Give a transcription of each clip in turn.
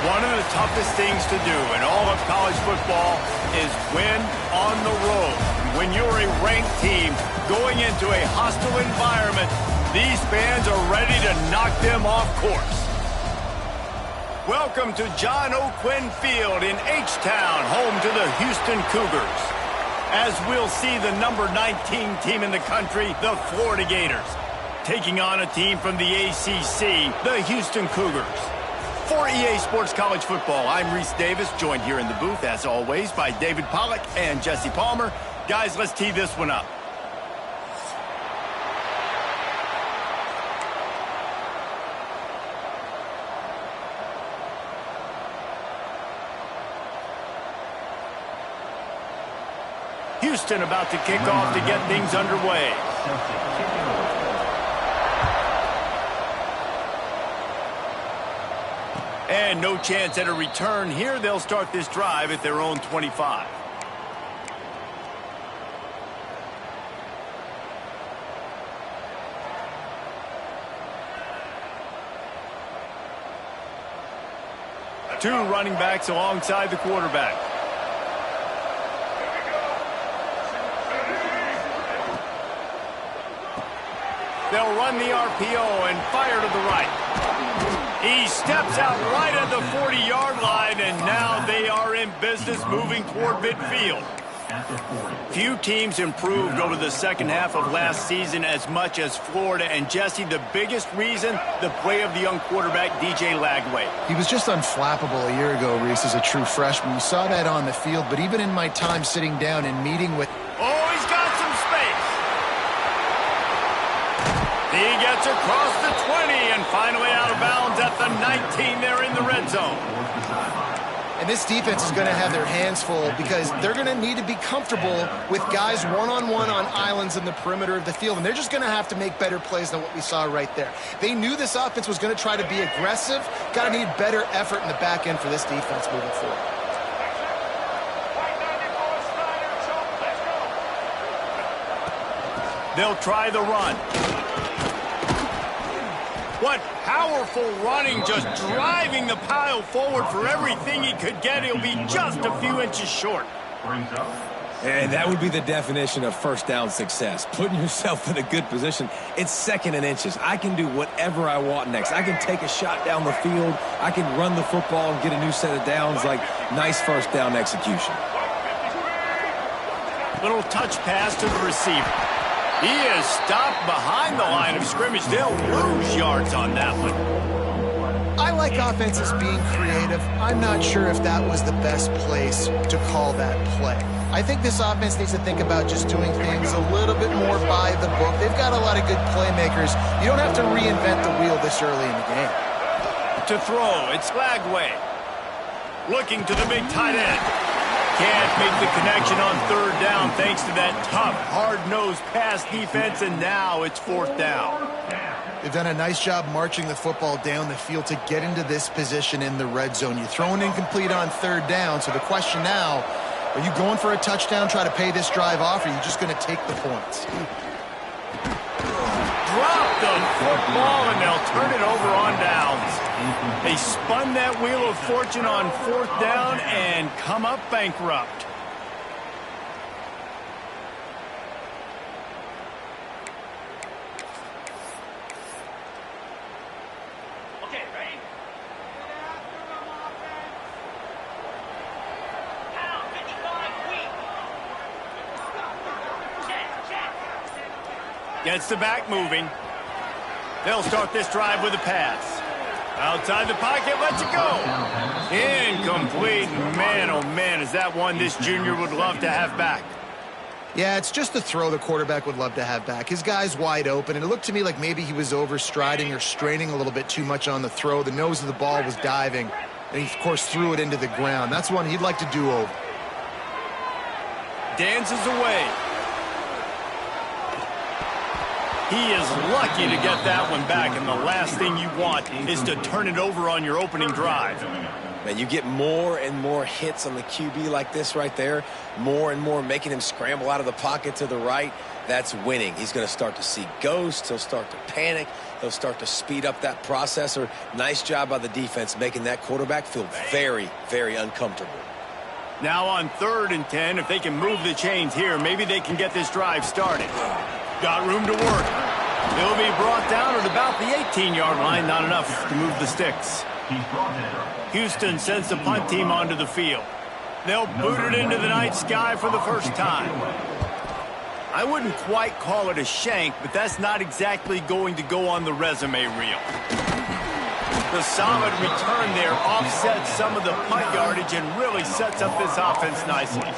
One of the toughest things to do in all of college football is win on the road. When you're a ranked team going into a hostile environment, these fans are ready to knock them off course. Welcome to John O'Quinn Field in H-Town, home to the Houston Cougars. As we'll see the number 19 team in the country, the Florida Gators, taking on a team from the ACC, the Houston Cougars. For EA Sports College Football, I'm Reese Davis, joined here in the booth, as always, by David Pollack and Jesse Palmer. Guys, let's tee this one up. Houston about to kick off to get things underway. And no chance at a return here. They'll start this drive at their own 25. Two running backs alongside the quarterback. They'll run the RPO and fire to the right. He steps out right at the 40-yard line, and now they are in business moving toward midfield. Few teams improved over the second half of last season as much as Florida. And Jesse, the biggest reason, the play of the young quarterback, DJ Lagway. He was just unflappable a year ago, Reese, as a true freshman. You saw that on the field, but even in my time sitting down and meeting with... Oh, he's got some space. He gets across the 20 and finally out of bounds at the 19 there in the red zone. And this defense is going to have their hands full because they're going to need to be comfortable with guys one-on-one on islands in the perimeter of the field. And they're just going to have to make better plays than what we saw right there. They knew this offense was going to try to be aggressive. Got to need better effort in the back end for this defense moving forward. They'll try the run. What powerful running, just driving the pile forward for everything he could get. He'll be just a few inches short. And that would be the definition of first down success. Putting yourself in a good position. It's second and inches. I can do whatever I want next. I can take a shot down the field. I can run the football and get a new set of downs. Like, nice first down execution. Little touch pass to the receiver. He is stopped behind the line of scrimmage. They'll lose yards on that one. I like offenses being creative. I'm not sure if that was the best place to call that play. I think this offense needs to think about just doing things a little bit more by the book. They've got a lot of good playmakers. You don't have to reinvent the wheel this early in the game. To throw, it's Lagway. Looking to the big tight end. Can't make the connection on third down thanks to that tough, hard-nosed pass defense, and now it's fourth down. They've done a nice job marching the football down the field to get into this position in the red zone. You're throwing incomplete on third down, so the question now, are you going for a touchdown, try to pay this drive off, or are you just going to take the points? Drop the football, and they'll turn it over on downs. They spun that wheel of fortune on fourth down and come up bankrupt. Okay, ready? Gets the back moving. They'll start this drive with a pass. Outside the pocket, lets it go. Incomplete. Man, oh man, is that one this junior would love to have back. Yeah, it's just the throw the quarterback would love to have back. His guy's wide open, and it looked to me like maybe he was overstriding or straining a little bit too much on the throw. The nose of the ball was diving, and he, of course, threw it into the ground. That's one he'd like to do over. Dances away. He is lucky to get that one back, and the last thing you want is to turn it over on your opening drive. Man, you get more and more hits on the QB like this right there, more and more making him scramble out of the pocket to the right. That's winning. He's going to start to see ghosts. He'll start to panic. He'll start to speed up that processor. Nice job by the defense making that quarterback feel very, very uncomfortable. Now on 3rd and 10, if they can move the chains here, maybe they can get this drive started. Got room to work. He'll be brought down at about the 18-yard line. Not enough to move the sticks. Houston sends the punt team onto the field. They'll boot it into the night sky for the first time. I wouldn't quite call it a shank, but that's not exactly going to go on the resume reel. The solid return there offsets some of the punt yardage and really sets up this offense nicely.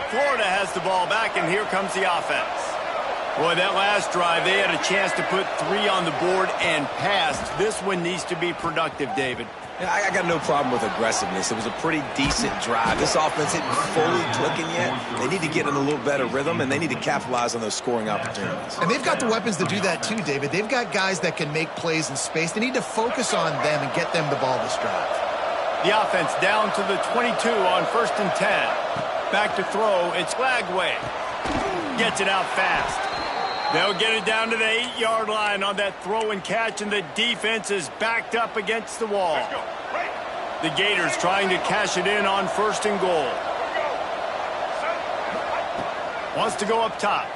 Florida has the ball back, and here comes the offense. Boy, that last drive, they had a chance to put 3 on the board and passed. This one needs to be productive, David. Yeah, I got no problem with aggressiveness. It was a pretty decent drive. This offense isn't fully clicking yet. They need to get in a little better rhythm, and they need to capitalize on those scoring opportunities. And they've got the weapons to do that too, David. They've got guys that can make plays in space. They need to focus on them and get them the ball this drive. The offense down to the 22 on 1st and 10. Back to throw. It's Lagway. Gets it out fast. They'll get it down to the 8-yard line on that throw and catch, and the defense is backed up against the wall. The Gators trying to cash it in on 1st and goal. Wants to go up top.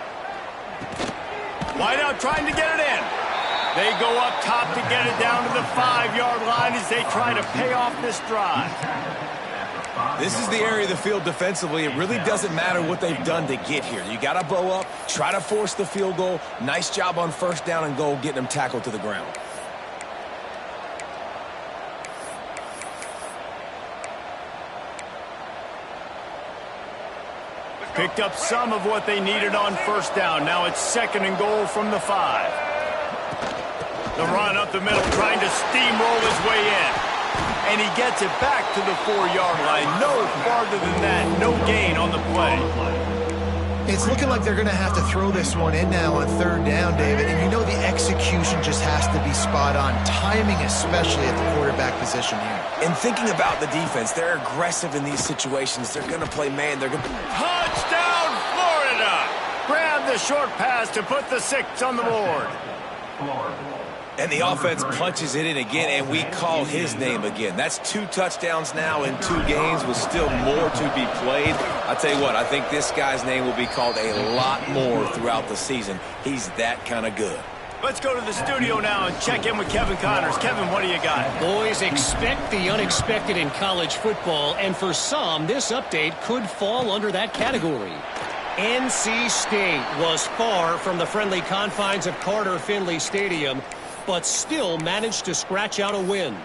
Wide out trying to get it in. They go up top to get it down to the 5-yard line as they try to pay off this drive. This is the area of the field defensively. It really doesn't matter what they've done to get here. You got to bow up, try to force the field goal. Nice job on 1st down and goal, getting them tackled to the ground. Picked up some of what they needed on 1st down. Now it's 2nd and goal from the 5. The run up the middle, trying to steamroll his way in. And he gets it back to the 4-yard line. No farther than that. No gain on the play. It's looking like they're going to have to throw this one in now on 3rd down, David. And you know the execution just has to be spot on. Timing especially at the quarterback position here. And thinking about the defense, they're aggressive in these situations. They're going to play man. They're going to... Touchdown, Florida! Grab the short pass to put the 6 on the board. And the offense punches it in again, and we call his name again. That's 2 touchdowns now in 2 games with still more to be played. I tell you what, I think this guy's name will be called a lot more throughout the season. He's that kind of good. Let's go to the studio now and check in with Kevin Connors. Kevin, what do you got? Boys, expect the unexpected in college football, and for some, this update could fall under that category. NC State was far from the friendly confines of Carter Finley Stadium, but still managed to scratch out a win.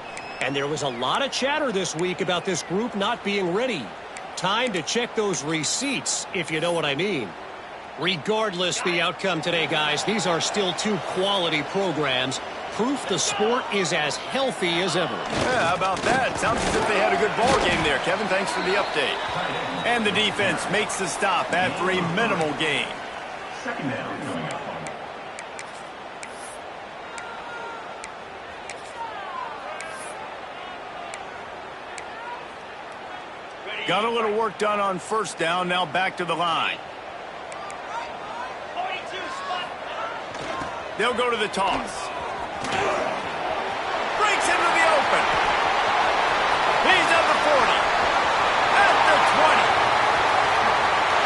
And there was a lot of chatter this week about this group not being ready. Time to check those receipts, if you know what I mean. Regardless the outcome today, guys, these are still 2 quality programs. Proof the sport is as healthy as ever. Yeah, how about that? Sounds as if they had a good ball game there, Kevin. Thanks for the update. And the defense makes the stop after a minimal gain. 2nd down coming up. Got a little work done on 1st down. Now back to the line. They'll go to the toss. Breaks into the open. He's at the 40. At the 20.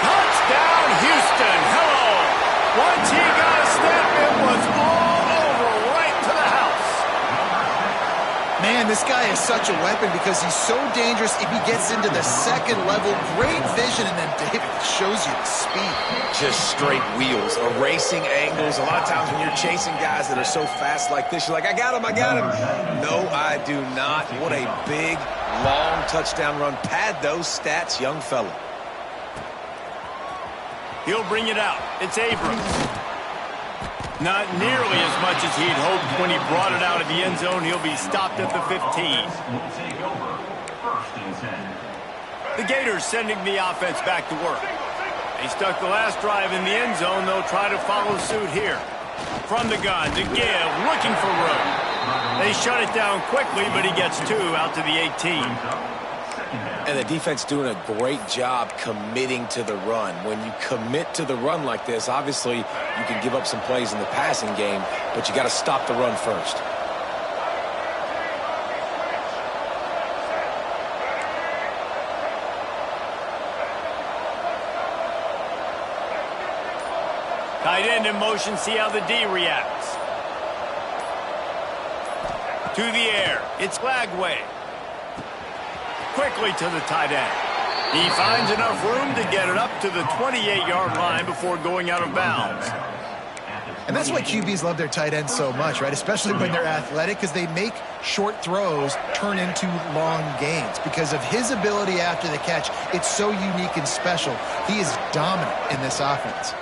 Touchdown, Houston. Hello. Once he got a step, it was all over right to the house. Man, this guy is such a weapon because he's so dangerous if he gets into the 2nd level. Great vision, and then David shows you the speed. Just straight wheels, erasing angles. A lot of times when you're chasing guys that are so fast like this, you're like, I got him, I got him. No, I do not. What a big, long touchdown run. Pad those stats, young fella. He'll bring it out. It's Abrams. Not nearly as much as he'd hoped when he brought it out of the end zone. He'll be stopped at the 15. Will take over 1st and 10. The Gators sending the offense back to work. They stuck the last drive in the end zone. They'll try to follow suit here. From the gun to give, looking for room. They shut it down quickly, but he gets 2 out to the 18. And the defense doing a great job committing to the run. When you commit to the run like this, obviously you can give up some plays in the passing game, but you got to stop the run first. Tight end in motion, see how the D reacts. To the air, it's Lagway. Quickly to the tight end. He finds enough room to get it up to the 28-yard line before going out of bounds. And that's why QBs love their tight ends so much, right? Especially when they're athletic, because they make short throws turn into long gains. Because of his ability after the catch, it's so unique and special. He is dominant in this offense.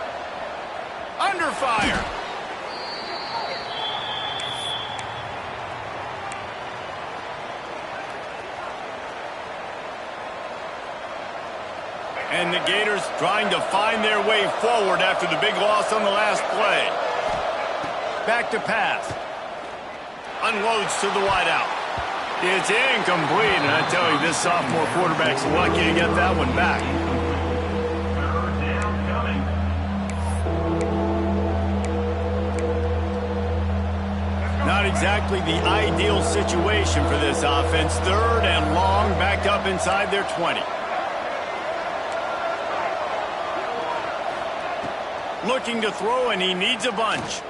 Under fire. And the Gators trying to find their way forward after the big loss on the last play. Back to pass. Unloads to the wideout. It's incomplete, and I tell you, this sophomore quarterback's lucky to get that one back. Not exactly the ideal situation for this offense. 3rd and long, backed up inside their 20. Looking to throw, and he needs a bunch.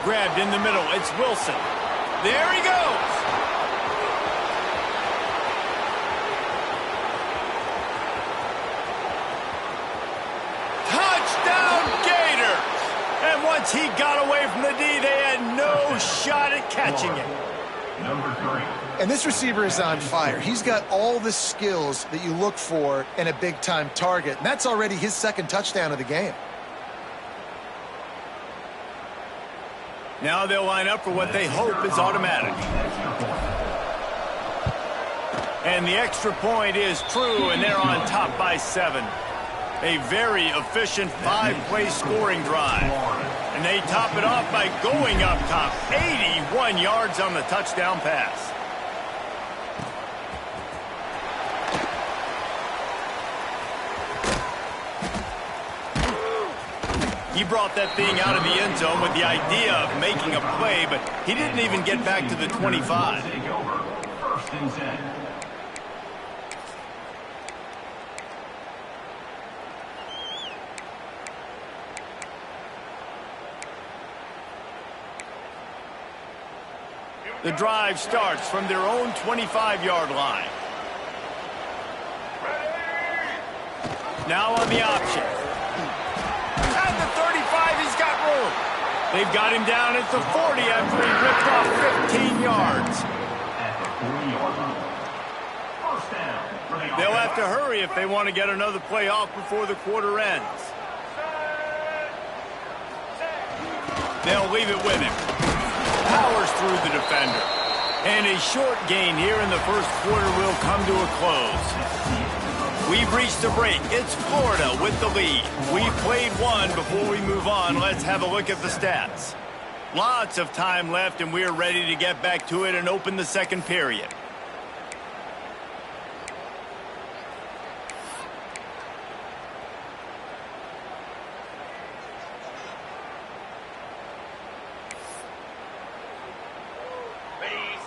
Grabbed in the middle. It's Wilson. There he goes. Touchdown, Gators! And once he got away from the D, they had no shot at catching it. Number 3. And this receiver is on fire. He's got all the skills that you look for in a big-time target. And that's already his 2nd touchdown of the game. Now they'll line up for what they hope is automatic. And the extra point is true, and they're on top by 7. A very efficient 5-play scoring drive. And they top it off by going up top. 81 yards on the touchdown pass. He brought that thing out of the end zone with the idea of making a play, but he didn't even get back to the 25. Take over. 1st and 10. The drive starts from their own 25-yard line. Now on the option. At the 35, he's got room. They've got him down at the 40 after he ripped off 15 yards. At the 40-yard line. 1st down. They'll have to hurry if they want to get another play off before the quarter ends. They'll leave it with him. Powers through the defender. And a short gain here in the 1st quarter will come to a close. We've reached a break. It's Florida with the lead. We've played one. Before we move on, let's have a look at the stats. Lots of time left, and we're ready to get back to it and open the 2nd period.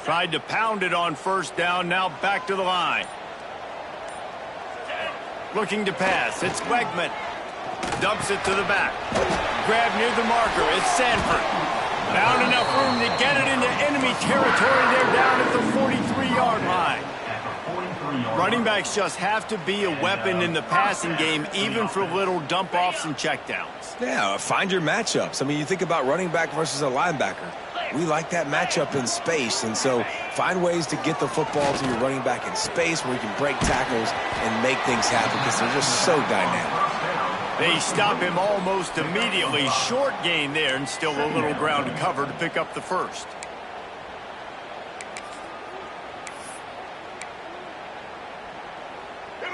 Tried to pound it on 1st down, now back to the line. Looking to pass, it's Wegman. Dumps it to the back. Grab near the marker, it's Sanford. Found enough room to get it into enemy territory. They're down at the 43-yard line. Running backs just have to be a weapon in the passing game, even for little dump-offs and checkdowns. Yeah, find your matchups. I mean, you think about running back versus a linebacker. We like that matchup in space, and so find ways to get the football to your running back in space where you can break tackles and make things happen because they're just so dynamic. They stop him almost immediately. Short gain there, and still a little ground to cover to pick up the 1st.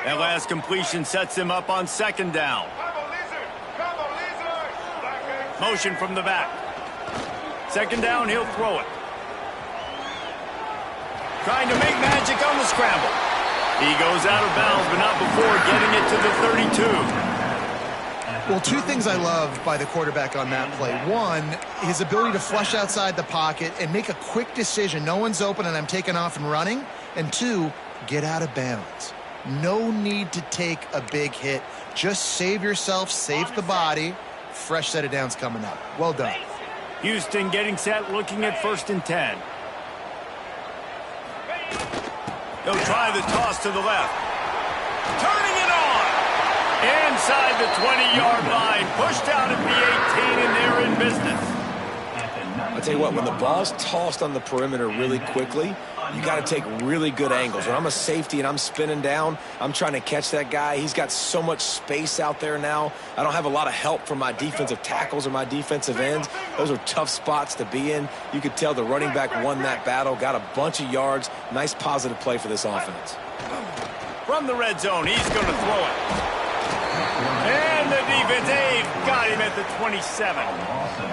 That last completion sets him up on 2nd down. Motion from the back. 2nd down, he'll throw it. Trying to make magic on the scramble. He goes out of bounds, but not before getting it to the 32. Well, two things I love by the quarterback on that play. One, his ability to flush outside the pocket and make a quick decision. No one's open and I'm taking off and running. And two, get out of bounds. No need to take a big hit. Just save yourself, save the body. Fresh set of downs coming up. Well done. Houston getting set, looking at 1st and 10. They'll try the toss to the left. Turning it on. Inside the 20-yard line. Pushed out at the 18, and they're in business. I'll tell you what, when the ball's tossed on the perimeter really quickly, you got to take really good angles. When I'm a safety and I'm spinning down, I'm trying to catch that guy. He's got so much space out there now. I don't have a lot of help from my defensive tackles or my defensive ends. Those are tough spots to be in. You could tell the running back won that battle, got a bunch of yards. Nice positive play for this offense. From the red zone, he's going to throw it. And the defense, they've got him at the 27.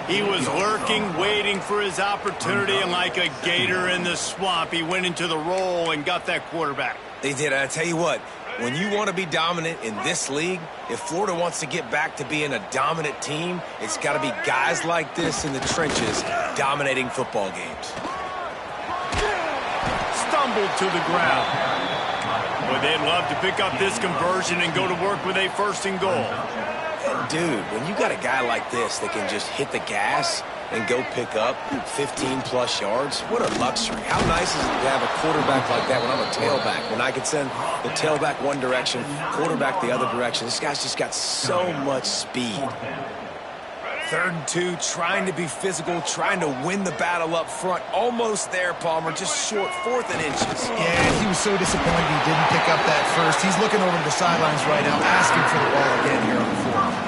He was lurking, waiting for his opportunity, and like a gator in the swamp, he went into the roll and got that quarterback. They did. I tell you what, when you want to be dominant in this league, if Florida wants to get back to being a dominant team, it's got to be guys like this in the trenches dominating football games. Stumbled to the ground. Boy, they'd love to pick up this conversion and go to work with a 1st and goal. Dude, when you got a guy like this that can just hit the gas and go pick up 15-plus yards, what a luxury. How nice is it to have a quarterback like that when I'm a tailback, when I can send the tailback one direction, quarterback the other direction. This guy's just got so much speed. 3rd and 2, trying to be physical, trying to win the battle up front. Almost there, Palmer, just short, 4th and inches. Yeah, he was so disappointed he didn't pick up that first. He's looking over to the sidelines right now, asking for the ball again here on the 4th.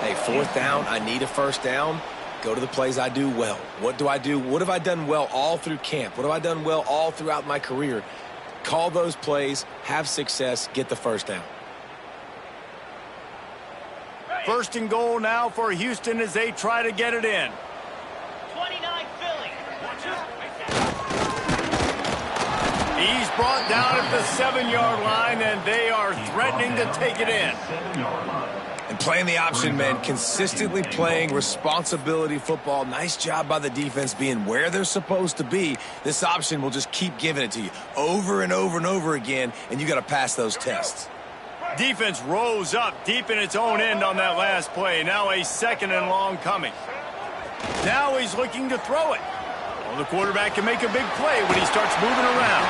Hey, 4th down, I need a 1st down. Go to the plays I do well. What do I do? What have I done well all through camp? What have I done well all throughout my career? Call those plays, have success, get the 1st down. 1st and goal now for Houston as they try to get it in. 29 Philly. He's brought down at the 7-yard line, and they are threatening to take it in. And playing the option, man, consistently playing responsibility football. Nice job by the defense being where they're supposed to be. This option will just keep giving it to you over and over and over again, and you got to pass those tests. Defense rose up deep in its own end on that last play. Now a 2nd and long coming. Now he's looking to throw it. Well, the quarterback can make a big play when he starts moving around.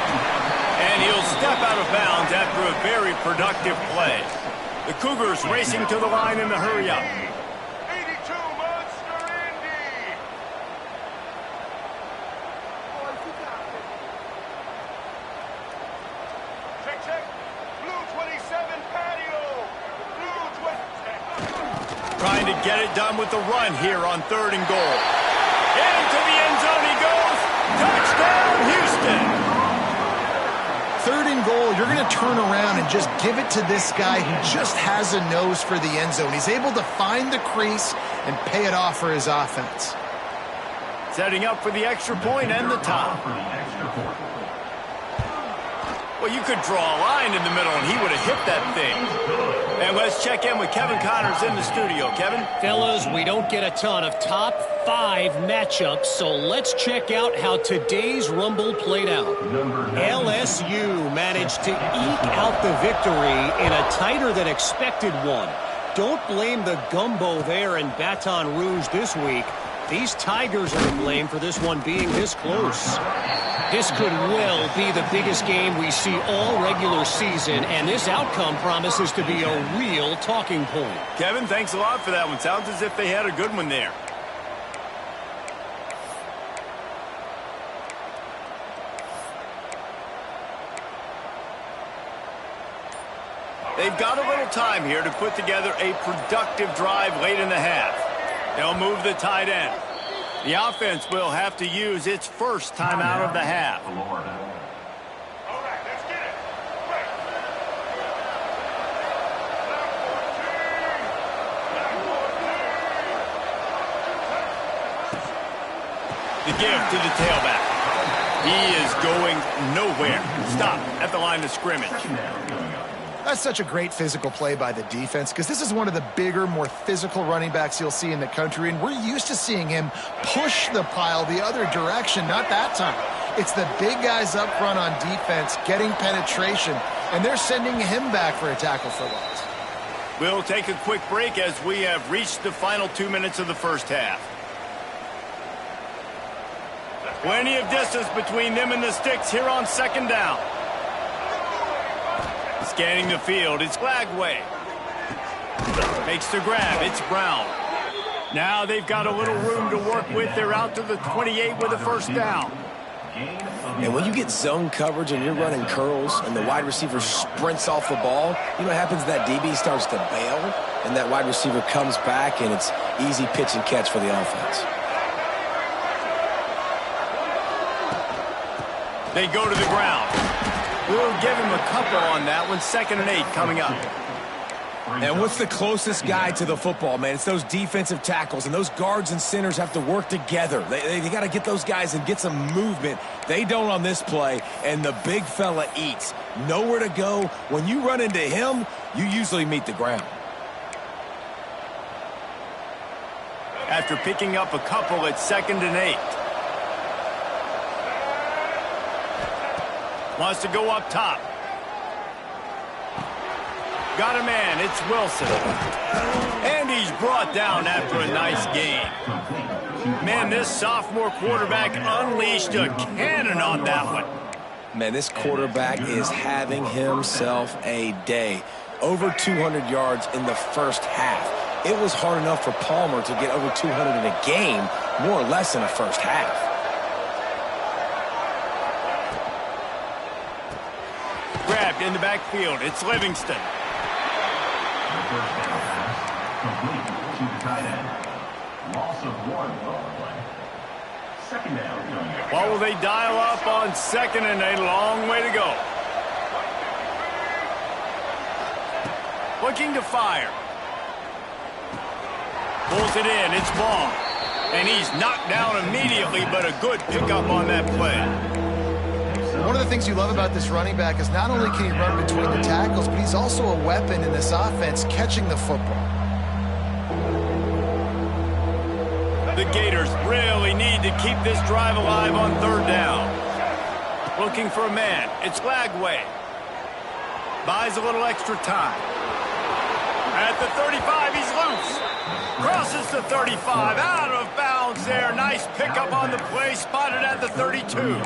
And he'll step out of bounds after a very productive play. The Cougars racing to the line in the hurry-up. 82 Monster Indy. Check. Blue 27 patio. Blue 20. Trying to get it done with the run here on 3rd and goal. Into the end zone he goes. Touchdown, Houston. 3rd and goal, you're going to turn around and just give it to this guy who just has a nose for the end zone. He's able to find the crease and pay it off for his offense. Setting up for the extra point and the tie. Well, you could draw a line in the middle, and he would have hit that thing. And let's check in with Kevin Connors in the studio. Kevin? Fellas, we don't get a ton of top 5 matchups, so let's check out how today's Rumble played out. LSU managed to eke out the victory in a tighter than expected one. Don't blame the gumbo there in Baton Rouge this week. These Tigers are to blame for this one being this close. This could well be the biggest game we see all regular season, and this outcome promises to be a real talking point. Kevin, thanks a lot for that one. Sounds as if they had a good one there. They've got a little time here to put together a productive drive late in the half. They'll move the tight end. The offense will have to use its first timeout of the half. All right, let's get it. The give to the tailback. He is going nowhere. Stop at the line of scrimmage. That's such a great physical play by the defense because this is one of the bigger, more physical running backs you'll see in the country, and we're used to seeing him push the pile the other direction. Not that time. It's the big guys up front on defense getting penetration, and they're sending him back for a tackle for loss. We'll take a quick break as we have reached the final 2 minutes of the first half. Plenty of distance between them and the sticks here on second down. Scanning the field, it's Glagway. Makes the grab, it's Brown. Now they've got a little room to work with. They're out to the 28 with a first down. And when you get zone coverage and you're running curls and the wide receiver sprints off the ball, you know what happens? That DB starts to bail, and that wide receiver comes back, and it's easy pitch and catch for the offense. They go to the ground. We'll give him a couple on that one. 2nd and 8 coming up. And what's the closest guy to the football, man? It's those defensive tackles, and those guards and centers have to work together. They got to get those guys and get some movement. They don't on this play, and the big fella eats. Nowhere to go. When you run into him, you usually meet the ground. After picking up a couple, it's 2nd and 8. Wants to go up top. Got a man, it's Wilson. And he's brought down after a nice gain. Man, this sophomore quarterback unleashed a cannon on that one. Man, this quarterback is having himself a day. Over 200 yards in the first half. It was hard enough for Palmer to get over 200 in a game, more or less in the first half. Grabbed in the backfield, it's Livingston. First down pass, complete to the tight end. Loss of 1 on the play. 2nd down. What will they dial up on 2nd and 8? Long way to go. Looking to fire. Pulls it in, it's Ball. And he's knocked down immediately, but a good pickup on that play. One of the things you love about this running back is not only can he run between the tackles, but he's also a weapon in this offense catching the football. The Gators really need to keep this drive alive on 3rd down. Looking for a man. It's Glagway. Buys a little extra time. At the 35, he's loose. Crosses the 35. Out of bounds there. Nice pickup on the play. Spotted at the 32.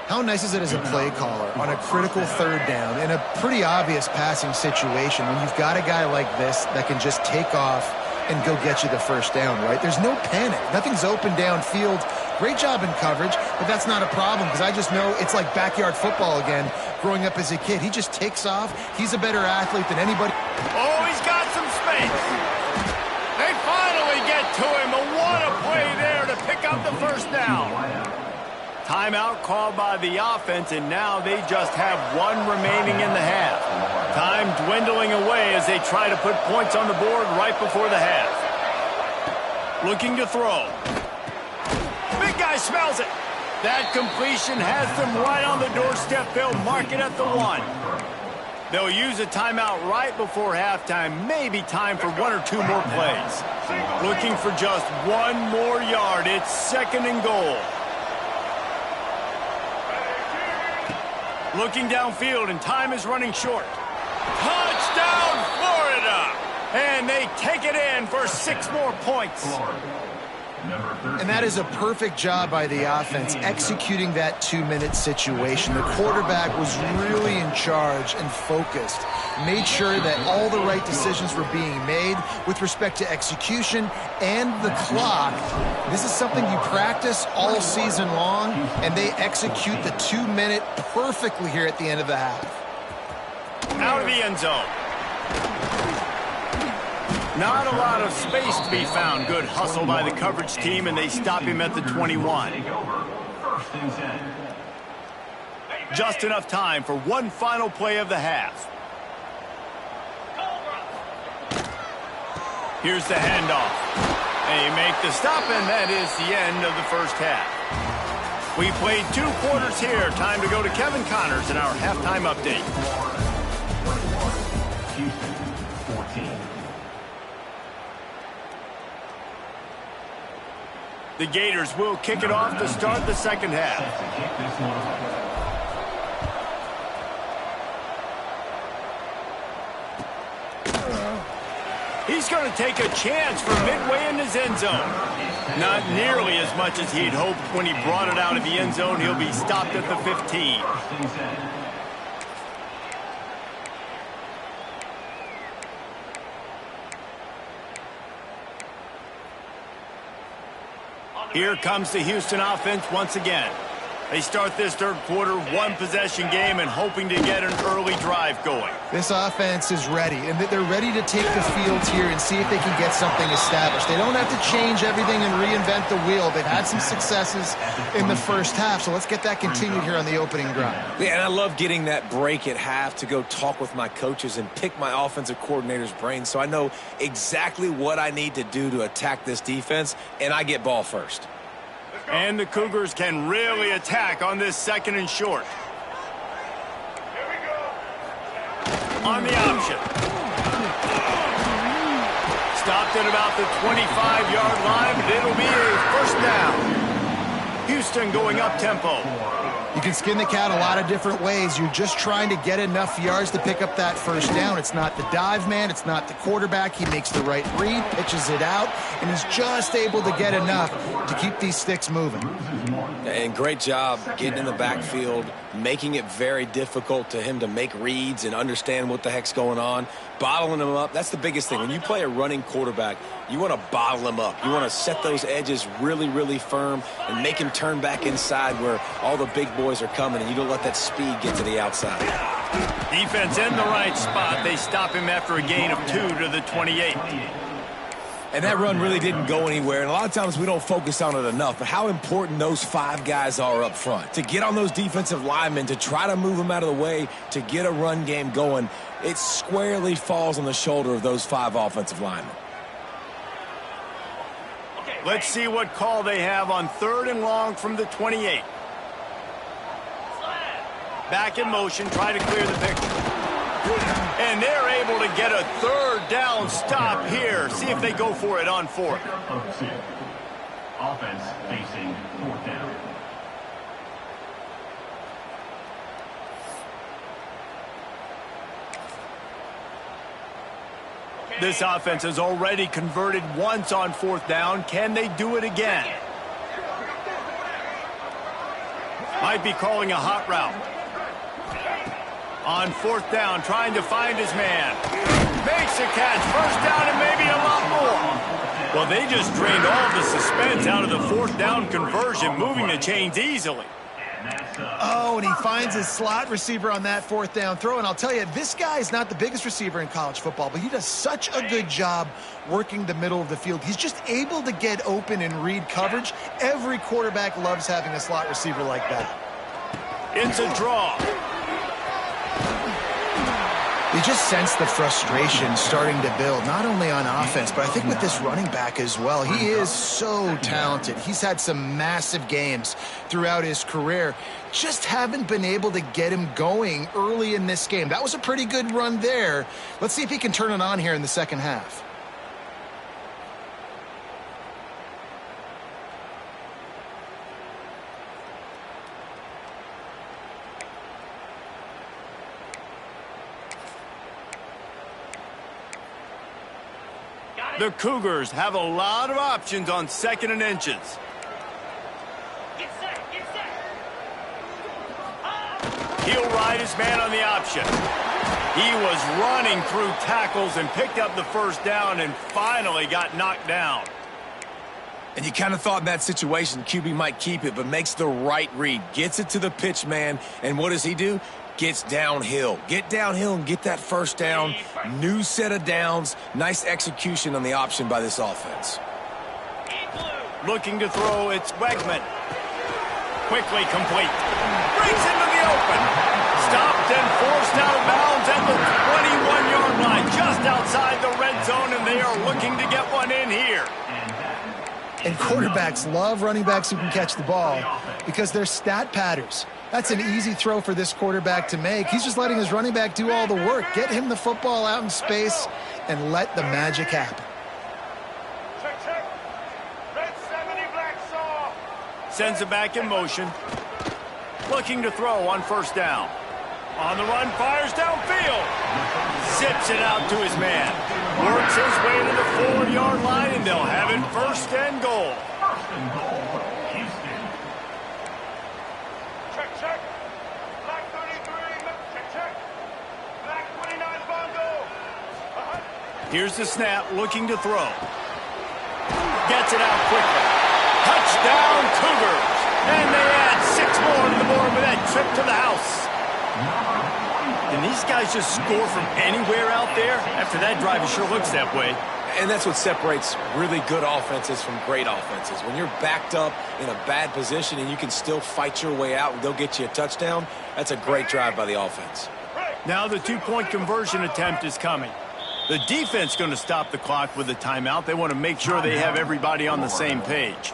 How nice is it as a play caller on a critical 3rd down in a pretty obvious passing situation when you've got a guy like this that can just take off and go get you the first down, right? There's no panic. Nothing's open downfield. Great job in coverage, but that's not a problem because I just know it's like backyard football again growing up as a kid. He just takes off. He's a better athlete than anybody. Oh, he's got some space. They finally get to him. But what a play there to pick up the first down. Timeout called by the offense, and now they just have 1 remaining in the half. Time dwindling away as they try to put points on the board right before the half. Looking to throw. Big guy smells it. That completion has them right on the doorstep. They'll mark it at the 1. They'll use a timeout right before halftime. Maybe time for 1 or 2 more plays. Looking for just 1 more yard. It's 2nd and goal. Looking downfield, and time is running short. Touchdown, Florida! And they take it in for 6 more points. And that is a perfect job by the offense executing that 2-minute situation. The quarterback was really in charge and focused. Made sure that all the right decisions were being made with respect to execution and the clock. This is something you practice all season long, and they execute the 2-minute perfectly here at the end of the half. Out of the end zone. Not a lot of space to be found. Good hustle by the coverage team, and they stop him at the 21. Just enough time for 1 final play of the half. Here's the handoff. They make the stop, and that is the end of the first half. We played 2 quarters here. Time to go to Kevin Connors in our halftime update. Houston, 14. The Gators will kick it off to start the second half. Set to kick this one off. He's going to take a chance from midway in his end zone. Not nearly as much as he'd hoped when he brought it out of the end zone. He'll be stopped at the 15. First and 10. Here comes the Houston offense once again. They start this third quarter, 1-possession game, and hoping to get an early drive going. This offense is ready, and they're ready to take the field here and see if they can get something established. They don't have to change everything and reinvent the wheel. They've had some successes in the first half, so let's get that continued here on the opening drive. Yeah, and I love getting that break at half to go talk with my coaches and pick my offensive coordinator's brain so I know exactly what I need to do to attack this defense, and I get ball first. And the Cougars can really attack on this second and short. On the option. Stopped at about the 25-yard line, but it'll be a first down. Houston going up-tempo. You can skin the cat a lot of different ways. You're just trying to get enough yards to pick up that first down. It's not the dive man. It's not the quarterback. He makes the right read, pitches it out, and is just able to get enough to keep these sticks moving. And great job getting in the backfield, making it very difficult to him to make reads and understand what the heck's going on. Bottling him up, that's the biggest thing. When you play a running quarterback, you want to bottle him up. You want to set those edges really, really firm and make him turn back inside where all the big boys are coming, and you don't let that speed get to the outside. Defense in the right spot. They stop him after a gain of 2 to the 28. And that run really didn't go anywhere, and a lot of times we don't focus on it enough, but how important those 5 guys are up front. To get on those defensive linemen, to try to move them out of the way, to get a run game going, it squarely falls on the shoulder of those 5 offensive linemen. Let's see what call they have on 3rd and long from the 28. Back in motion, try to clear the picture. And they're able to get a 3rd down stop here. See if they go for it on 4th. Of 2. Offense facing 4th down. This offense has already converted once on 4th down. Can they do it again? Might be calling a hot route. On 4th down, trying to find his man. Makes a catch. First down and maybe a lot more. Well, they just drained all the suspense out of the 4th down conversion, moving the chains easily. Oh, and he finds his slot receiver on that 4th down throw. And I'll tell you, this guy is not the biggest receiver in college football, but he does such a good job working the middle of the field. He's just able to get open and read coverage. Every quarterback loves having a slot receiver like that. It's a draw. You just sense the frustration starting to build, not only on offense, but I think with this running back as well. He is so talented. He's had some massive games throughout his career. Just haven't been able to get him going early in this game. That was a pretty good run there. Let's see if he can turn it on here in the second half. The Cougars have a lot of options on 2nd and inches. Get set, get set. He'll ride his man on the option. He was running through tackles and picked up the first down and finally got knocked down. And you kind of thought in that situation QB might keep it, but makes the right read. Gets it to the pitch man, and what does he do? Gets downhill. Get downhill and get that first down. New set of downs. Nice execution on the option by this offense. Looking to throw, it's Wegman. Quickly complete. Breaks into the open. Stopped and forced out of bounds at the 21-yard line, just outside the red zone, and they are looking to get one in here. And quarterbacks love running backs who can catch the ball because they're stat patters. That's an easy throw for this quarterback to make. He's just letting his running back do all the work. Get him the football out in space and let the magic happen. Check. Red 70 black saw. Sends it back in motion. Looking to throw on first down. On the run, fires downfield. Zips it out to his man. Works his way to the 4-yard line, and they'll have it first and goal. First and goal, Houston. Check. Black 33. Check. Black 29 Bongo. Here's the snap, looking to throw. Gets it out quickly. Touchdown, Cougars. And they add 6 more to the board with that trip to the house. Can these guys just score from anywhere out there? After that drive, it sure looks that way. And that's what separates really good offenses from great offenses. When you're backed up in a bad position and you can still fight your way out and they'll get you a touchdown, that's a great drive by the offense. Now the 2-point conversion attempt is coming. The defense going to stop the clock with a timeout. They want to make sure they have everybody on the same page.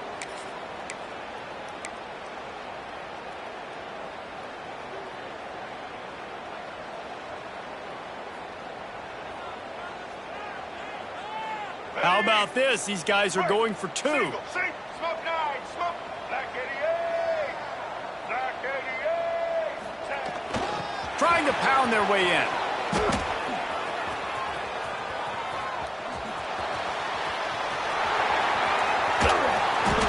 How about this? These guys are going for 2. Smoke 9. Smoke. Black 88. Black 88. Trying to pound their way in.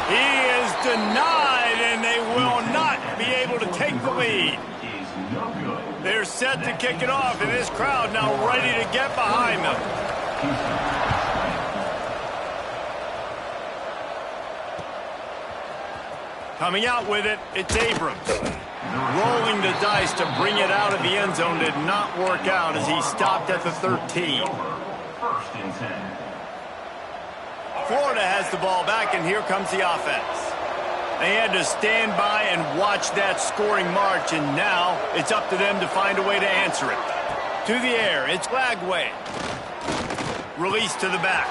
He is denied, and they will not be able to take the lead. Is no good. They're set to kick it off, and this crowd now ready to get behind them. Coming out with it, it's Abrams. Rolling the dice to bring it out of the end zone did not work out as he stopped at the 13. First and 10. Florida has the ball back, and here comes the offense. They had to stand by and watch that scoring march, and now it's up to them to find a way to answer it. To the air, it's Lagway. Release to the back.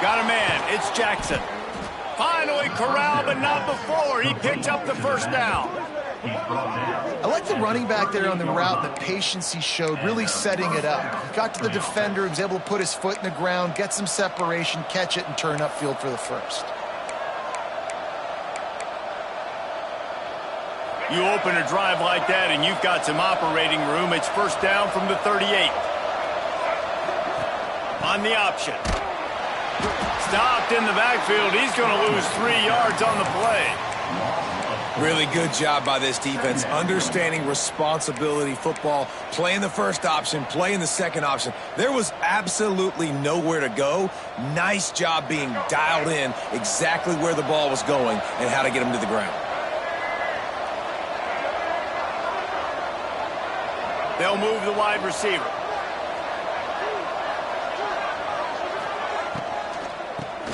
Got a man, it's Jackson. Finally corralled, but not before. He picked up the first down. I like the running back there on the route, the patience he showed, really setting it up. He got to the defender, he was able to put his foot in the ground, get some separation, catch it, and turn upfield for the first. You open a drive like that, and you've got some operating room. It's first down from the 38. On the option. Stopped in the backfield. He's going to lose 3 yards on the play. Really good job by this defense, understanding responsibility football, playing the first option, playing the second option. There was absolutely nowhere to go. Nice job being dialed in exactly where the ball was going and how to get him to the ground. They'll move the wide receiver.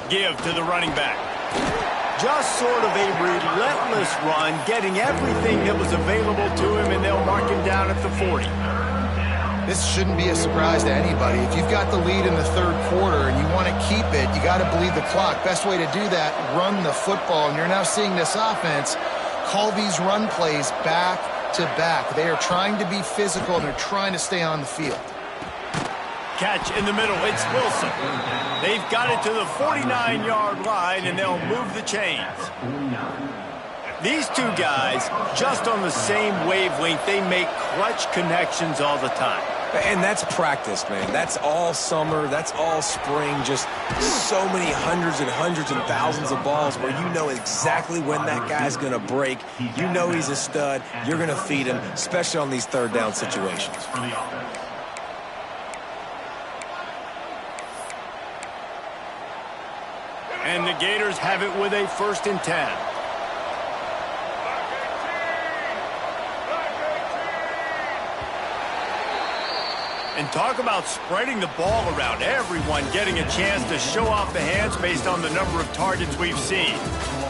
Give to the running back. Just sort of a relentless run, getting everything that was available to him, and they'll mark him down at the 40. This shouldn't be a surprise to anybody. If you've got the lead in the third quarter and you want to keep it, you got to bleed the clock. Best way to do that, run the football. And you're now seeing this offense call these run plays back to back. They are trying to be physical, and they're trying to stay on the field. Catch in the middle, it's Wilson. They've got it to the 49-yard line, and they'll move the chains. These two guys, just on the same wavelength, they make clutch connections all the time. And that's practice, man. That's all summer. That's all spring. Just so many hundreds and thousands of balls where you know exactly when that guy's going to break. You know he's a stud. You're going to feed him, especially on these third down situations. And the Gators have it with a 1st and 10. And talk about spreading the ball around. Everyone getting a chance to show off the hands based on the number of targets we've seen.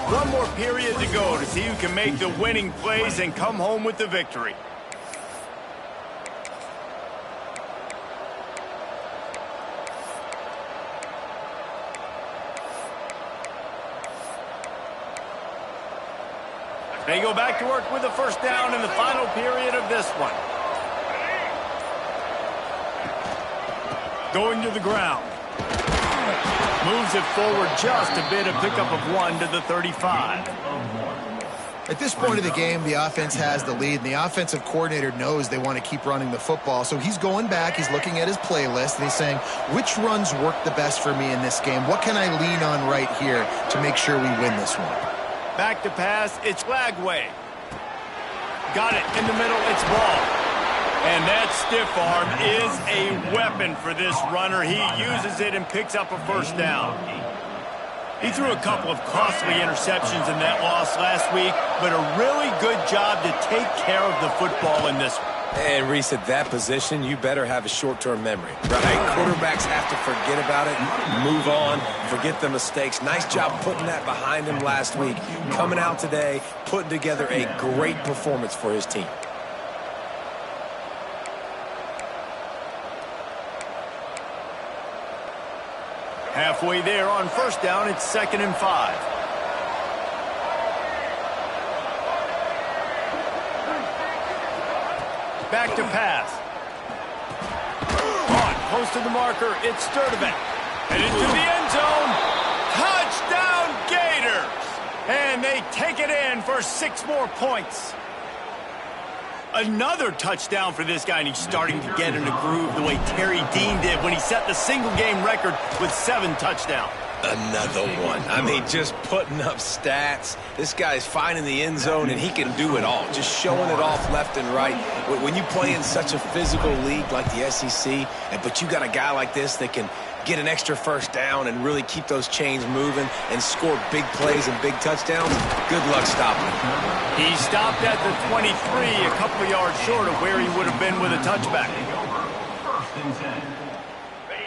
One more period to go to see who can make the winning plays and come home with the victory. They go back to work with the first down in the final period of this one. Going to the ground. Moves it forward just a bit, a pickup of 1 to the 35. At this point of the game, the offense has the lead, and the offensive coordinator knows they want to keep running the football. So he's going back, he's looking at his playlist, and he's saying, which runs work the best for me in this game? What can I lean on right here to make sure we win this one? Back to pass, it's Lagway. Got it in the middle, it's ball. And that stiff arm is a weapon for this runner. He uses it and picks up a first down. He threw a couple of costly interceptions in that loss last week, but a really good job to take care of the football in this one. And Reese, at that position, you better have a short-term memory, right? Quarterbacks have to forget about it, move on, forget the mistakes. Nice job putting that behind him last week. Coming out today, putting together a great performance for his team. Halfway there on first down, it's 2nd and 5. Back to pass. On, close to the marker, it's Sturdivant. And into the end zone. Touchdown, Gators! And they take it in for 6 more points. Another touchdown for this guy, and he's starting to get in a groove the way Terry Dean did when he set the single-game record with 7 touchdowns. Another one. I mean, just putting up stats. This guy's finding the end zone, and he can do it all. Just showing it off left and right. When you play in such a physical league like the SEC, but you got a guy like this that can get an extra first down and really keep those chains moving and score big plays and big touchdowns, good luck stopping him. He stopped at the 23, a couple yards short of where he would have been with a touchback.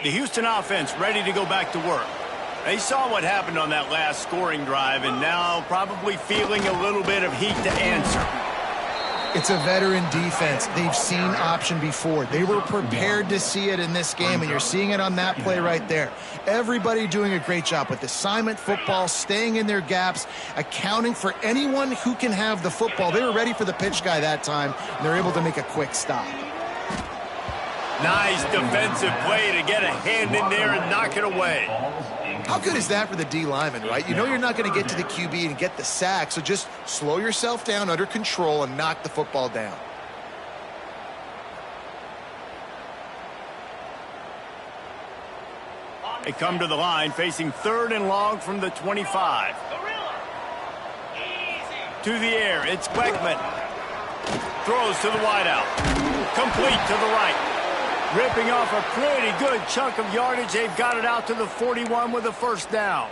The Houston offense ready to go back to work. They saw what happened on that last scoring drive, and now probably feeling a little bit of heat to answer. It's a veteran defense. They've seen option before. They were prepared to see it in this game, and you're seeing it on that play right there. Everybody doing a great job with assignment football, staying in their gaps, accounting for anyone who can have the football. They were ready for the pitch guy that time, and they're able to make a quick stop. Nice defensive play to get a hand in there and knock it away. How good is that for the D lineman, right? You know you're not going to get to the QB and get the sack, so just slow yourself down under control and knock the football down. They come to the line facing 3rd and long from the 25. To the air, it's Beckman. Throws to the wideout. Complete to the right. Ripping off a pretty good chunk of yardage. They've got it out to the 41 with a first down.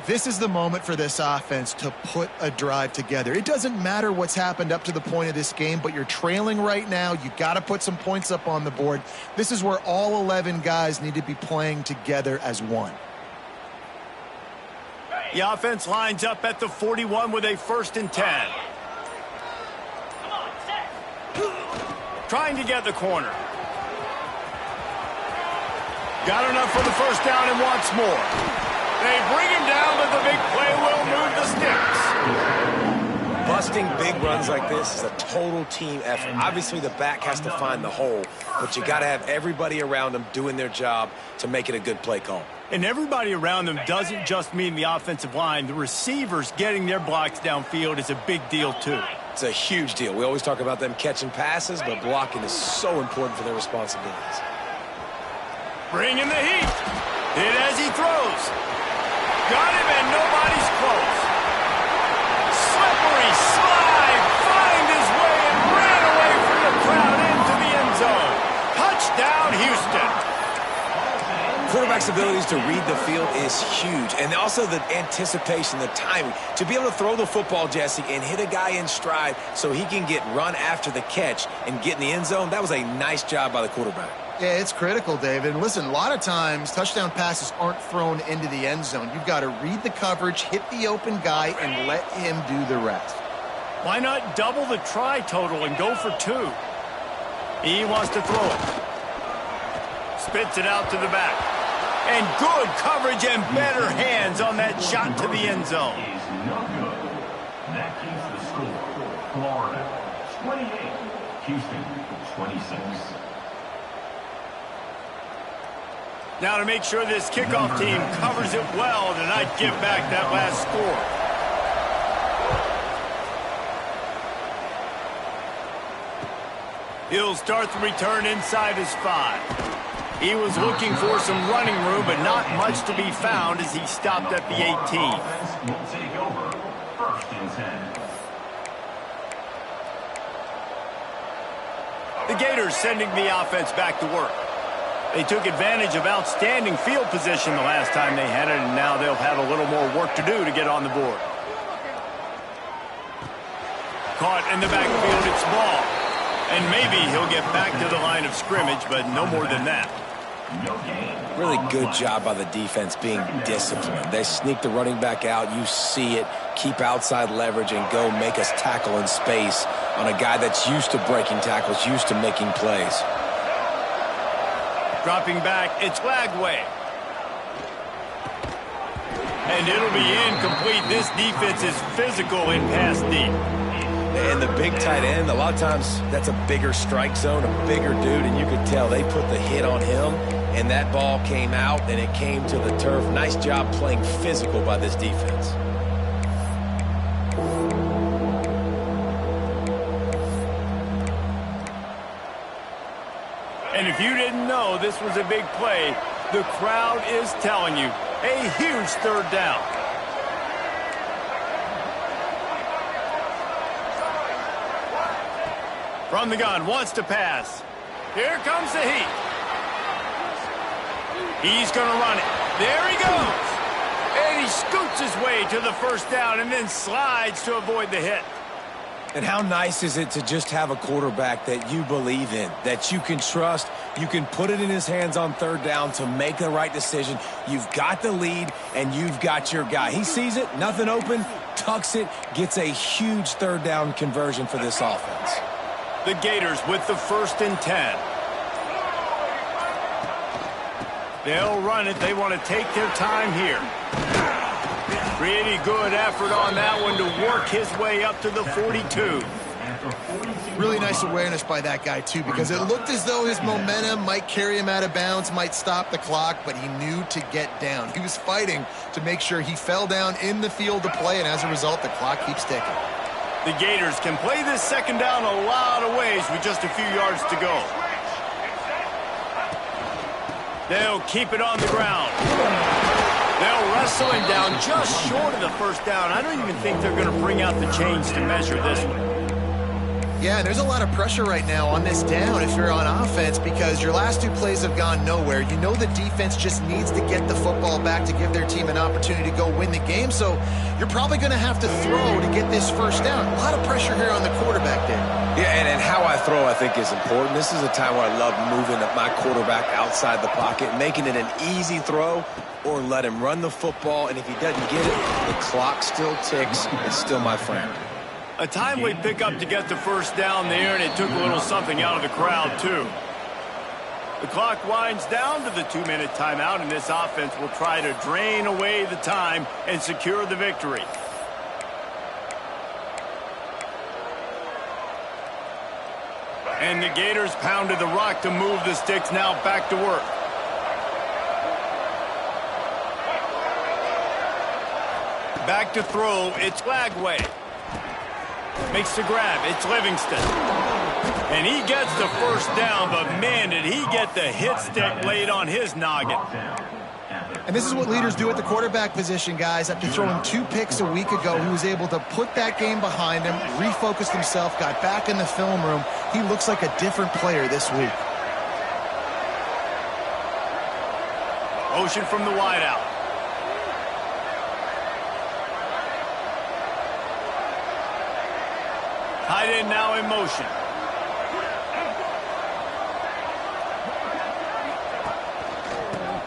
This is the moment for this offense to put a drive together. It doesn't matter what's happened up to the point of this game, but you're trailing right now. You got to put some points up on the board. This is where all 11 guys need to be playing together as one. The offense lines up at the 41 with a 1st and 10. Trying to get the corner. Got enough for the first down and wants more. They bring him down, but the big play will move the sticks. Busting big runs like this is a total team effort. Obviously, the back has to find the hole, but you got to have everybody around them doing their job to make it a good play call. And everybody around them doesn't just mean the offensive line. The receivers getting their blocks downfield is a big deal, too. It's a huge deal. We always talk about them catching passes, but blocking is so important for their responsibilities. Bringing the heat. Hit as he throws. Got him, and nobody's close. Slippery slide. Find his way and ran away from the crowd into the end zone. Touchdown, Houston. Quarterback's abilities to read the field is huge, and also the anticipation, the timing. To be able to throw the football, Jesse, and hit a guy in stride so he can get run after the catch and get in the end zone, that was a nice job by the quarterback. Yeah, it's critical, David. Listen, a lot of times touchdown passes aren't thrown into the end zone. You've got to read the coverage, hit the open guy, and let him do the rest. Why not double the try total and go for 2? He wants to throw it. Spits it out to the back. And good coverage and better hands on that shot to the end zone. the score. Florida 28, Houston 26. Now to make sure this kickoff team covers it well to not give back that last score. He'll start the return inside his 5. He was looking for some running room, but not much to be found as he stopped at the 18. Will take over 1st and 10. The Gators sending the offense back to work. They took advantage of outstanding field position the last time they had it, and now they'll have a little more work to do to get on the board. Caught in the backfield, it's ball. And maybe he'll get back to the line of scrimmage, but no more than that. Really good job by the defense being disciplined. They sneak the running back out. You see it. Keep outside leverage and go make us tackle in space on a guy that's used to breaking tackles, used to making plays. Dropping back, it's Lagway. And it'll be incomplete. This defense is physical in pass deep. And the big tight end, a lot of times that's a bigger strike zone, a bigger dude, and you could tell they put the hit on him, and that ball came out, and it came to the turf. Nice job playing physical by this defense. And if you didn't know this was a big play, the crowd is telling you, a huge 3rd down. From the gun, wants to pass. Here comes the heat. He's going to run it. There he goes. And he scoots his way to the 1st down and then slides to avoid the hit. And how nice is it to just have a quarterback that you believe in, that you can trust, you can put it in his hands on 3rd down to make the right decision. You've got the lead, and you've got your guy. He sees it, nothing open, tucks it, gets a huge 3rd down conversion for this offense. The Gators with the 1st and 10. They'll run it. They want to take their time here. Pretty good effort on that one to work his way up to the 42. Really nice awareness by that guy, too, because it looked as though his momentum might carry him out of bounds, might stop the clock, but he knew to get down. He was fighting to make sure he fell down in the field to play, and as a result, the clock keeps ticking. The Gators can play this 2nd down a lot of ways with just a few yards to go. They'll keep it on the ground. They'll wrestle him down just short of the 1st down. I don't even think they're going to bring out the chains to measure this one. Yeah, there's a lot of pressure right now on this down if you're on offense because your last 2 plays have gone nowhere. You know the defense just needs to get the football back to give their team an opportunity to go win the game, so you're probably going to have to throw to get this 1st down. A lot of pressure here on the quarterback there. Yeah, and how I throw, I think, is important. This is a time where I love moving my quarterback outside the pocket, making it an easy throw, or let him run the football, and if he doesn't get it, the clock still ticks. It's still my friend. A timely pickup to get the 1st down there, and it took a little something out of the crowd, too. The clock winds down to the 2-minute timeout, and this offense will try to drain away the time and secure the victory. And the Gators pounded the rock to move the sticks, now back to work. Back to throw, it's Lagway. Makes the grab, it's Livingston. And he gets the 1st down, but man, did he get the hit stick laid on his noggin. And this is what leaders do at the quarterback position, guys. After throwing 2 picks a week ago, he was able to put that game behind him, refocused himself, got back in the film room. He looks like a different player this week. Motion from the wideout. Tight end now in motion.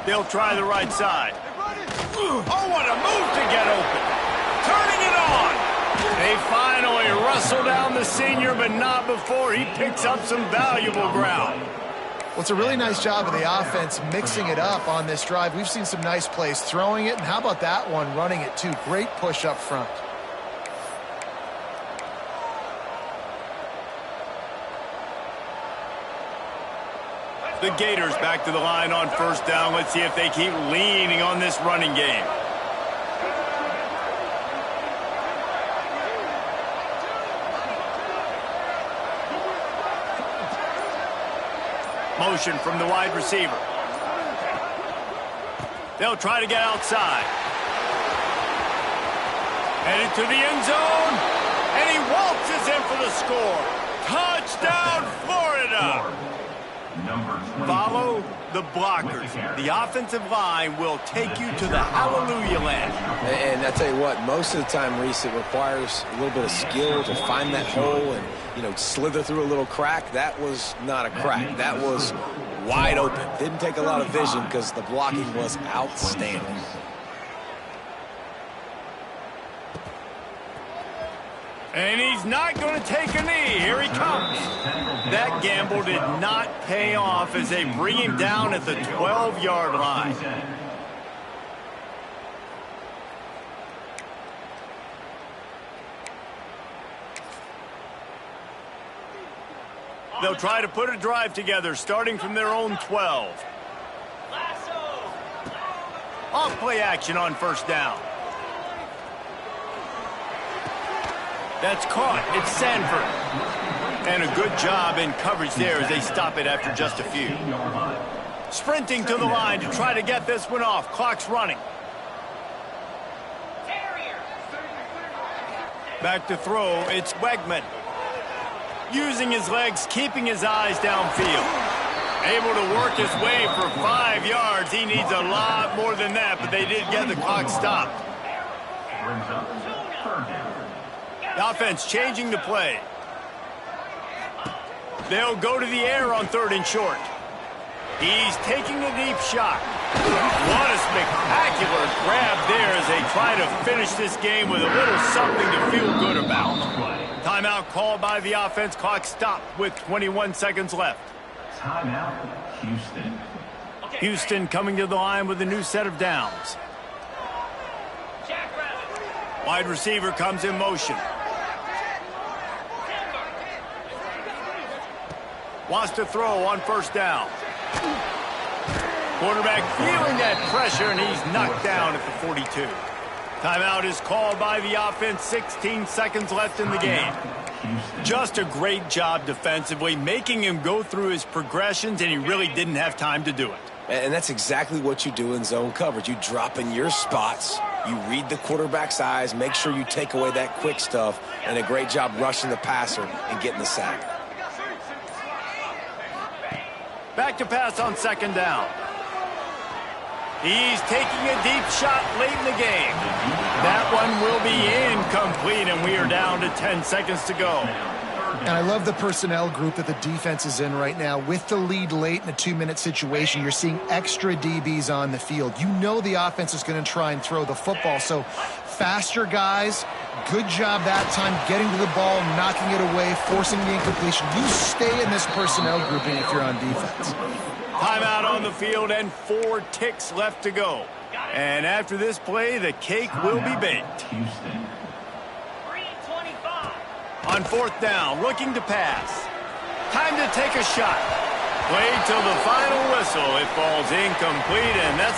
They'll try the right side. Oh, what a move to get open. Turning it on. They finally wrestle down the senior, but not before he picks up some valuable ground. Well, it's a really nice job of the offense mixing it up on this drive. We've seen some nice plays throwing it, and how about that one running it too? Great push up front. The Gators back to the line on first down. Let's see if they keep leaning on this running game. Motion from the wide receiver. They'll try to get outside. Headed to the end zone. And he waltzes in for the score. Touchdown, Florida. Follow the blockers. The offensive line will take you to the hallelujah land. And I tell you what, most of the time, Reese, it requires a little bit of skill to find that hole and, slither through a little crack. That was not a crack. That was wide open. Didn't take a lot of vision because the blocking was outstanding. And he's not going to take a knee. Here he comes. That gamble did not pay off as they bring him down at the 12-yard line. They'll try to put a drive together, starting from their own 12. Off play action on first down. That's caught. It's Sanford. And a good job in coverage there as they stop it after just a few. Sprinting to the line to try to get this one off. Clock's running. Back to throw. It's Wegman. Using his legs, keeping his eyes downfield. Able to work his way for 5 yards. He needs a lot more than that, but they did get the clock stopped. The offense changing the play. They'll go to the air on 3rd and short. He's taking a deep shot. What a spectacular grab there as they try to finish this game with a little something to feel good about. Timeout called by the offense. Clock stopped with 21 seconds left. Timeout, Houston. Houston coming to the line with a new set of downs. Wide receiver comes in motion. Wants to throw on first down. Quarterback feeling that pressure, and he's knocked down at the 42. Timeout is called by the offense. 16 seconds left in the game. Just a great job defensively, making him go through his progressions, and he really didn't have time to do it. And that's exactly what you do in zone coverage. You drop in your spots, you read the quarterback's eyes, make sure you take away that quick stuff, and a great job rushing the passer and getting the sack. Back to pass on second down. He's taking a deep shot late in the game. That one will be incomplete, and we are down to 10 seconds to go. And I love the personnel group that the defense is in right now. With the lead late in a 2-minute situation, you're seeing extra DBs on the field. You know the offense is going to try and throw the football. So faster guys, good job that time getting to the ball, knocking it away, forcing the incompletion. You stay in this personnel grouping if you're on defense. Timeout on the field and 4 ticks left to go. And after this play, the cake will be baked. On fourth down, looking to pass. Time to take a shot. Played till the final whistle. It falls incomplete, and that's